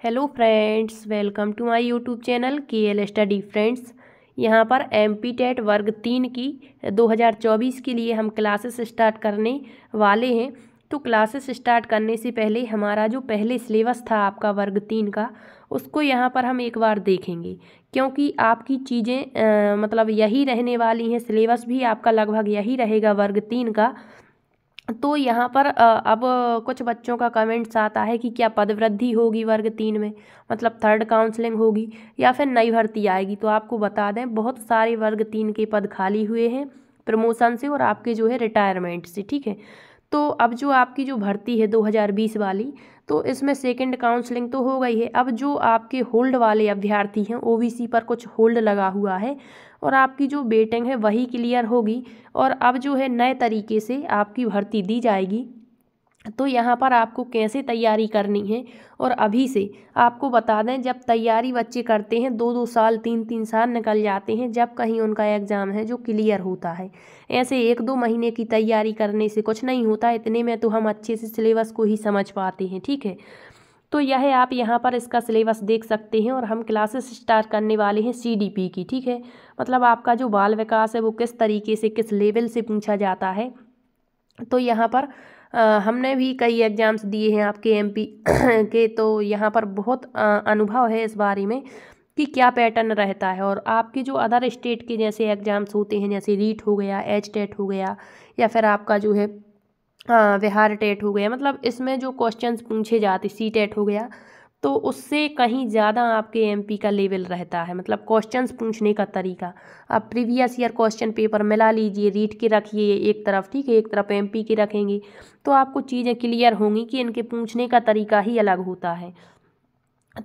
Hello friends, welcome to my YouTube channel KL study friends. यहाँ पर MP TET वर्ग 3 की 2024 के लिए हम क्लासेस स्टार्ट करने वाले हैं। तो क्लासेस स्टार्ट करने से पहले हमारा जो पहले सिलेबस था आपका वर्ग 3 का, उसको यहाँ पर हम एक बार देखेंगे, क्योंकि आपकी चीज़ें मतलब यही रहने वाली हैं। सिलेबस भी आपका लगभग यही रहेगा वर्ग 3 का। तो यहाँ पर अब कुछ बच्चों का कमेंट्स आता है कि क्या पदवृद्धि होगी वर्ग 3 में, मतलब थर्ड काउंसलिंग होगी या फिर नई भर्ती आएगी। तो आपको बता दें, बहुत सारे वर्ग 3 के पद खाली हुए हैं प्रमोशन से और आपके जो है रिटायरमेंट से। ठीक है, तो अब जो आपकी जो भर्ती है 2020 वाली, तो इसमें सेकंड काउंसलिंग तो हो गई है। अब जो आपके होल्ड वाले अभ्यर्थी हैं, OBC पर कुछ होल्ड लगा हुआ है और आपकी जो वेटिंग है वही क्लियर होगी और अब जो है नए तरीके से आपकी भर्ती दी जाएगी। तो यहाँ पर आपको कैसे तैयारी करनी है, और अभी से आपको बता दें, जब तैयारी बच्चे करते हैं 2-2 साल 3-3 साल निकल जाते हैं जब कहीं उनका एग्ज़ाम है जो क्लियर होता है। ऐसे 1-2 महीने की तैयारी करने से कुछ नहीं होता, इतने में तो हम अच्छे से सिलेबस को ही समझ पाते हैं। ठीक है, तो यह आप यहाँ पर इसका सिलेबस देख सकते हैं और हम क्लासेस स्टार्ट करने वाले हैं CDP की। ठीक है, मतलब आपका जो बाल विकास है वो किस तरीके से किस लेवल से पूछा जाता है। तो यहाँ पर हमने भी कई एग्ज़ाम्स दिए हैं आपके MP के, तो यहाँ पर बहुत अनुभव है इस बारे में कि क्या पैटर्न रहता है। और आपके जो अदर स्टेट के जैसे एग्ज़ाम्स होते हैं, जैसे रीट हो गया, HTET हो गया, या फिर आपका जो है बिहार टेट हो गया, मतलब इसमें जो क्वेश्चंस पूछे जाते, CTET हो गया, तो उससे कहीं ज़्यादा आपके MP का लेवल रहता है, मतलब क्वेश्चंस पूछने का तरीका। आप प्रीवियस ईयर क्वेश्चन पेपर मिला लीजिए, रीट के रखिए एक तरफ, ठीक है, एक तरफ MP के रखेंगे, तो आपको चीज़ें क्लियर होंगी कि इनके पूछने का तरीका ही अलग होता है।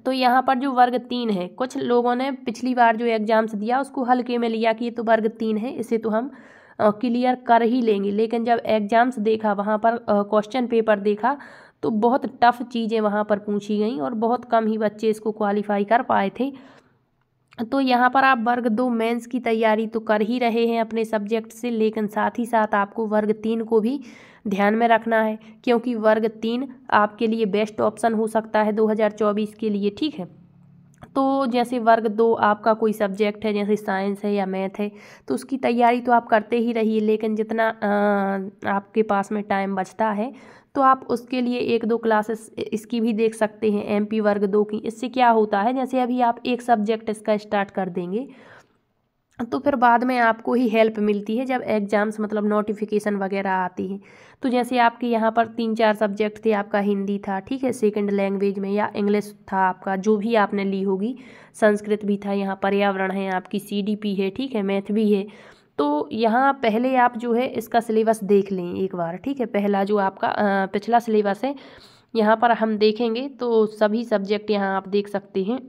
तो यहाँ पर जो वर्ग 3 है, कुछ लोगों ने पिछली बार जो एग्ज़ाम्स दिया उसको हल्के में लिया कि ये तो वर्ग 3 है, इसे तो हम क्लियर कर ही लेंगे। लेकिन जब एग्ज़ाम्स देखा, वहाँ पर क्वेश्चन पेपर देखा, तो बहुत टफ चीज़ें वहाँ पर पूछी गई और बहुत कम ही बच्चे इसको क्वालिफाई कर पाए थे। तो यहाँ पर आप वर्ग 2 मेंस की तैयारी तो कर ही रहे हैं अपने सब्जेक्ट से, लेकिन साथ ही साथ आपको वर्ग 3 को भी ध्यान में रखना है, क्योंकि वर्ग 3 आपके लिए बेस्ट ऑप्शन हो सकता है 2024 के लिए। ठीक है, तो जैसे वर्ग 2 आपका कोई सब्जेक्ट है, जैसे साइंस है या मैथ है, तो उसकी तैयारी तो आप करते ही रहिए, लेकिन जितना आपके पास में टाइम बचता है तो आप उसके लिए 1-2 क्लासेस इसकी भी देख सकते हैं, MP वर्ग 2 की। इससे क्या होता है, जैसे अभी आप एक सब्जेक्ट इसका स्टार्ट कर देंगे तो फिर बाद में आपको ही हेल्प मिलती है जब एग्ज़ाम्स मतलब नोटिफिकेशन वगैरह आती है। तो जैसे आपके यहाँ पर 3-4 सब्जेक्ट थे, आपका हिंदी था, ठीक है, सेकंड लैंग्वेज में, या इंग्लिश था आपका, जो भी आपने ली होगी, संस्कृत भी था, यहाँ पर्यावरण है, आपकी CDP है, ठीक है, मैथ भी है। तो यहाँ पहले आप जो है इसका सिलेबस देख लें एक बार। ठीक है, पहला जो आपका पिछला सिलेबस है यहाँ पर हम देखेंगे, तो सभी सब्जेक्ट यहाँ आप देख सकते हैं।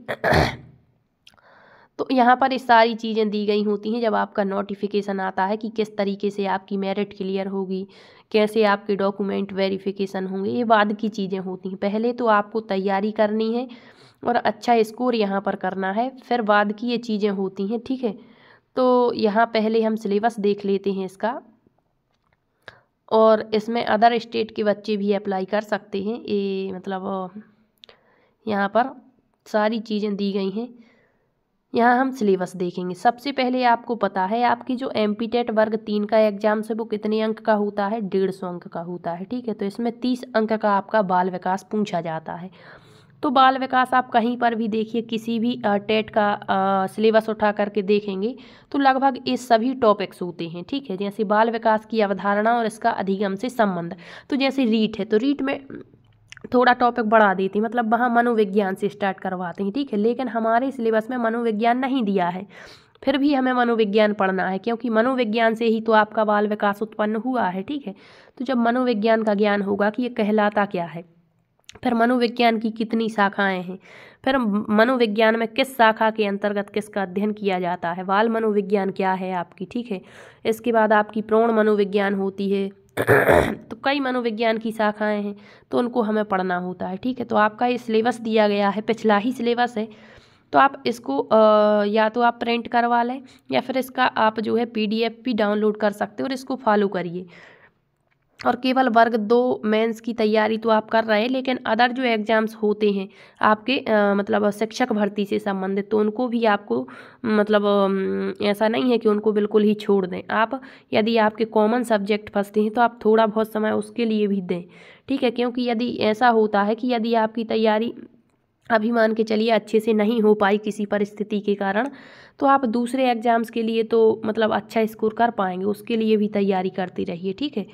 तो यहाँ पर ये सारी चीज़ें दी गई होती हैं जब आपका नोटिफिकेशन आता है कि किस तरीके से आपकी मेरिट क्लियर होगी, कैसे आपके डॉक्यूमेंट वेरिफिकेशन होंगे, ये बाद की चीज़ें होती हैं। पहले तो आपको तैयारी करनी है और अच्छा स्कोर यहाँ पर करना है, फिर बाद की ये चीज़ें होती हैं। ठीक है, तो यहाँ पहले हम सिलेबस देख लेते हैं इसका, और इसमें अदर स्टेट के बच्चे भी अप्लाई कर सकते हैं। ये मतलब यहाँ पर सारी चीज़ें दी गई हैं। यहाँ हम सिलेबस देखेंगे। सबसे पहले आपको पता है आपकी जो MP टेट वर्ग 3 का एग्जाम है वो कितने अंक का होता है, 150 अंक का होता है। ठीक है, तो इसमें 30 अंक का आपका बाल विकास पूछा जाता है। तो बाल विकास आप कहीं पर भी देखिए, किसी भी टेट का सिलेबस उठा करके देखेंगे तो लगभग ये सभी टॉपिक्स होते हैं। ठीक है, जैसे बाल विकास की अवधारणा और इसका अधिगम से संबंध। तो जैसे रीट है, तो रीट में थोड़ा टॉपिक बढ़ा देती, मतलब वहाँ मनोविज्ञान से स्टार्ट करवाते हैं। ठीक है, लेकिन हमारे सिलेबस में मनोविज्ञान नहीं दिया है, फिर भी हमें मनोविज्ञान पढ़ना है, क्योंकि मनोविज्ञान से ही तो आपका बाल विकास उत्पन्न हुआ है। ठीक है, तो जब मनोविज्ञान का ज्ञान होगा कि ये कहलाता क्या है, फिर मनोविज्ञान की कितनी शाखाएं हैं, फिर मनोविज्ञान में किस शाखा के अंतर्गत किसका अध्ययन किया जाता है, बाल मनोविज्ञान क्या है आपकी। ठीक है, इसके बाद आपकी प्रौढ़ मनोविज्ञान होती है। तो कई मनोविज्ञान की शाखाएं हैं, तो उनको हमें पढ़ना होता है। ठीक है, तो आपका ये सिलेबस दिया गया है, पिछला ही सिलेबस है, तो आप इसको या तो आप प्रिंट करवा लें या फिर इसका आप जो है PDF भी डाउनलोड कर सकते हो और इसको फॉलो करिए। और केवल वर्ग 2 मेंस की तैयारी तो आप कर रहे हैं, लेकिन अदर जो एग्ज़ाम्स होते हैं आपके मतलब शिक्षक भर्ती से संबंधित, तो उनको भी आपको मतलब ऐसा नहीं है कि उनको बिल्कुल ही छोड़ दें आप। यदि आपके कॉमन सब्जेक्ट फंसते हैं तो आप थोड़ा बहुत समय उसके लिए भी दें, ठीक है। क्योंकि यदि ऐसा होता है कि यदि आपकी तैयारी अभी मान के चलिए अच्छे से नहीं हो पाई किसी परिस्थिति के कारण, तो आप दूसरे एग्ज़ाम्स के लिए तो मतलब अच्छा स्कोर कर पाएंगे, उसके लिए भी तैयारी करते रहिए, ठीक है।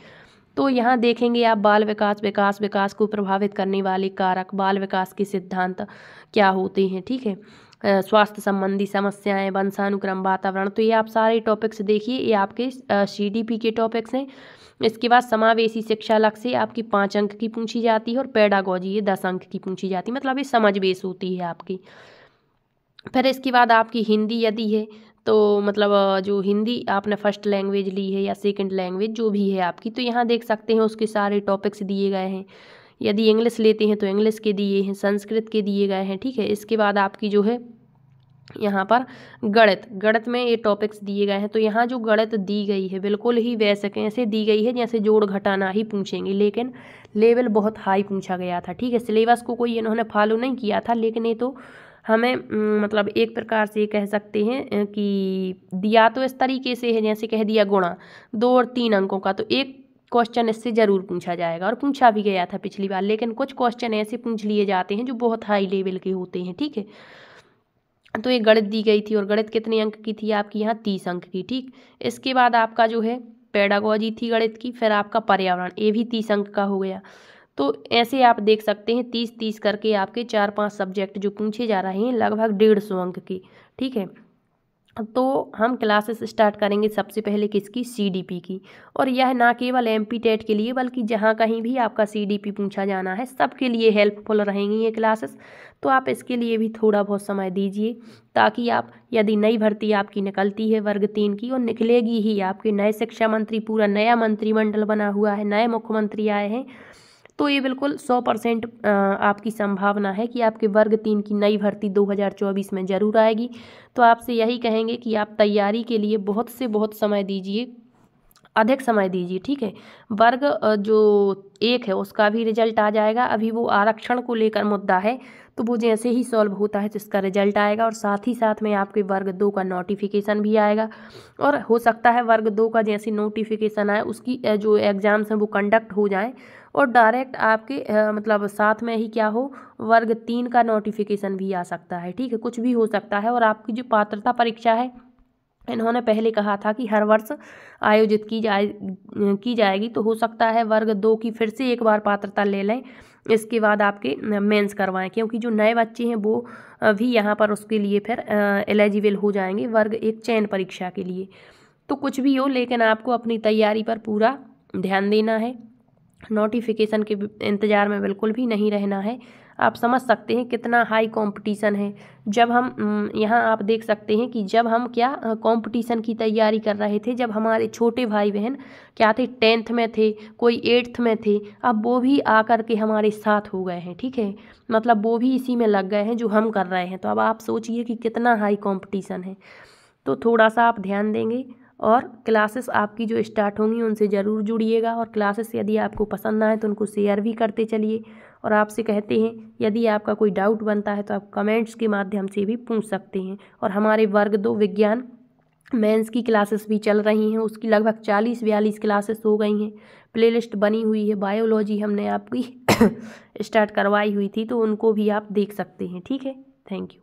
तो यहाँ देखेंगे आप बाल विकास को प्रभावित करने वाले कारक, बाल विकास के सिद्धांत क्या होते हैं, ठीक है। स्वास्थ्य संबंधी समस्याएं, वंशानुक्रम, वातावरण, तो ये आप सारे टॉपिक्स देखिए, ये आपके CDP के टॉपिक्स हैं। इसके बाद समावेशी शिक्षा लक्ष्य से आपकी 5 अंक की पूछी जाती है और पेडागोजी ये 10 अंक की पूछी जाती है, मतलब ये समझ बेस होती है आपकी। फिर इसके बाद आपकी हिंदी यदि है तो मतलब जो हिंदी आपने फर्स्ट लैंग्वेज ली है या सेकंड लैंग्वेज जो भी है आपकी, तो यहाँ देख सकते हैं उसके सारे टॉपिक्स दिए गए हैं। यदि इंग्लिश लेते हैं तो इंग्लिश के दिए हैं, संस्कृत के दिए गए हैं, ठीक है। इसके बाद आपकी जो है यहाँ पर गणित में ये टॉपिक्स दिए गए हैं। तो यहाँ जो गणित दी गई है बिल्कुल ही वैसे कैसे दी गई है जैसे जोड़ घटाना ही पूछेंगे, लेकिन लेवल बहुत हाई पूछा गया था, ठीक है। सिलेबस को कोई इन्होंने फॉलो नहीं किया था, लेकिन ये तो हमें मतलब एक प्रकार से कह सकते हैं कि दिया तो इस तरीके से है जैसे कह दिया गुणा 2 और 3 अंकों का, तो एक क्वेश्चन इससे ज़रूर पूछा जाएगा और पूछा भी गया था पिछली बार। लेकिन कुछ क्वेश्चन ऐसे पूछ लिए जाते हैं जो बहुत हाई लेवल के होते हैं, ठीक है। तो ये गणित दी गई थी और गणित कितने अंक की थी आपकी यहाँ 30 अंक की, ठीक। इसके बाद आपका जो है पेडागोजी थी गणित की, फिर आपका पर्यावरण, ये भी 30 अंक का हो गया। तो ऐसे आप देख सकते हैं 30-30 करके आपके 4-5 सब्जेक्ट जो पूछे जा रहे हैं लगभग 150 अंक की, ठीक है। तो हम क्लासेस स्टार्ट करेंगे सबसे पहले किसकी, CDP की। और यह ना केवल MP टेट के लिए बल्कि जहाँ कहीं भी आपका CDP पूछा जाना है सबके लिए हेल्पफुल रहेंगी ये क्लासेस। तो आप इसके लिए भी थोड़ा बहुत समय दीजिए, ताकि आप यदि नई भर्ती आपकी निकलती है वर्ग 3 की, और निकलेगी ही, आपके नए शिक्षा मंत्री, पूरा नया मंत्रिमंडल बना हुआ है, नए मुख्यमंत्री आए हैं, तो ये बिल्कुल 100% आपकी संभावना है कि आपके वर्ग 3 की नई भर्ती 2024 में ज़रूर आएगी। तो आपसे यही कहेंगे कि आप तैयारी के लिए बहुत से बहुत समय दीजिए, अधिक समय दीजिए, ठीक है। वर्ग जो 1 है उसका भी रिजल्ट आ जाएगा, अभी वो आरक्षण को लेकर मुद्दा है, तो वो जैसे ही सॉल्व होता है तो इसका रिजल्ट आएगा, और साथ ही साथ में आपके वर्ग 2 का नोटिफिकेशन भी आएगा। और हो सकता है वर्ग 2 का जैसे नोटिफिकेशन आए उसकी जो एग्ज़ाम्स हैं वो कंडक्ट हो जाएं, और डायरेक्ट आपके मतलब साथ में ही क्या हो, वर्ग 3 का नोटिफिकेशन भी आ सकता है, ठीक है। कुछ भी हो सकता है। और आपकी जो पात्रता परीक्षा है इन्होंने पहले कहा था कि हर वर्ष आयोजित की जाएगी, तो हो सकता है वर्ग 2 की फिर से एक बार पात्रता ले लें, इसके बाद आपके मेंस करवाएं, क्योंकि जो नए बच्चे हैं वो भी यहाँ पर उसके लिए फिर एलिजिबल हो जाएंगे वर्ग 1 चयन परीक्षा के लिए। तो कुछ भी हो, लेकिन आपको अपनी तैयारी पर पूरा ध्यान देना है, नोटिफिकेशन के इंतज़ार में बिल्कुल भी नहीं रहना है। आप समझ सकते हैं कितना हाई कंपटीशन है। जब हम यहाँ आप देख सकते हैं कि जब हम क्या कंपटीशन की तैयारी कर रहे थे, जब हमारे छोटे भाई बहन क्या थे 10th में थे, कोई 8th में थे, अब वो भी आकर के हमारे साथ हो गए हैं, ठीक है। मतलब वो भी इसी में लग गए हैं जो हम कर रहे हैं। तो अब आप सोचिए कि कितना हाई कंपटीशन है। तो थोड़ा सा आप ध्यान देंगे, और क्लासेस आपकी जो स्टार्ट होंगी उनसे ज़रूर जुड़िएगा, और क्लासेस यदि आपको पसंद आए तो उनको शेयर भी करते चलिए। और आपसे कहते हैं यदि आपका कोई डाउट बनता है तो आप कमेंट्स के माध्यम से भी पूछ सकते हैं। और हमारे वर्ग 2 विज्ञान मेंस की क्लासेस भी चल रही हैं, उसकी लगभग 40-42 क्लासेस हो गई हैं, प्लेलिस्ट बनी हुई है। बायोलॉजी हमने आपकी स्टार्ट करवाई हुई थी, तो उनको भी आप देख सकते हैं, ठीक है। Thank you.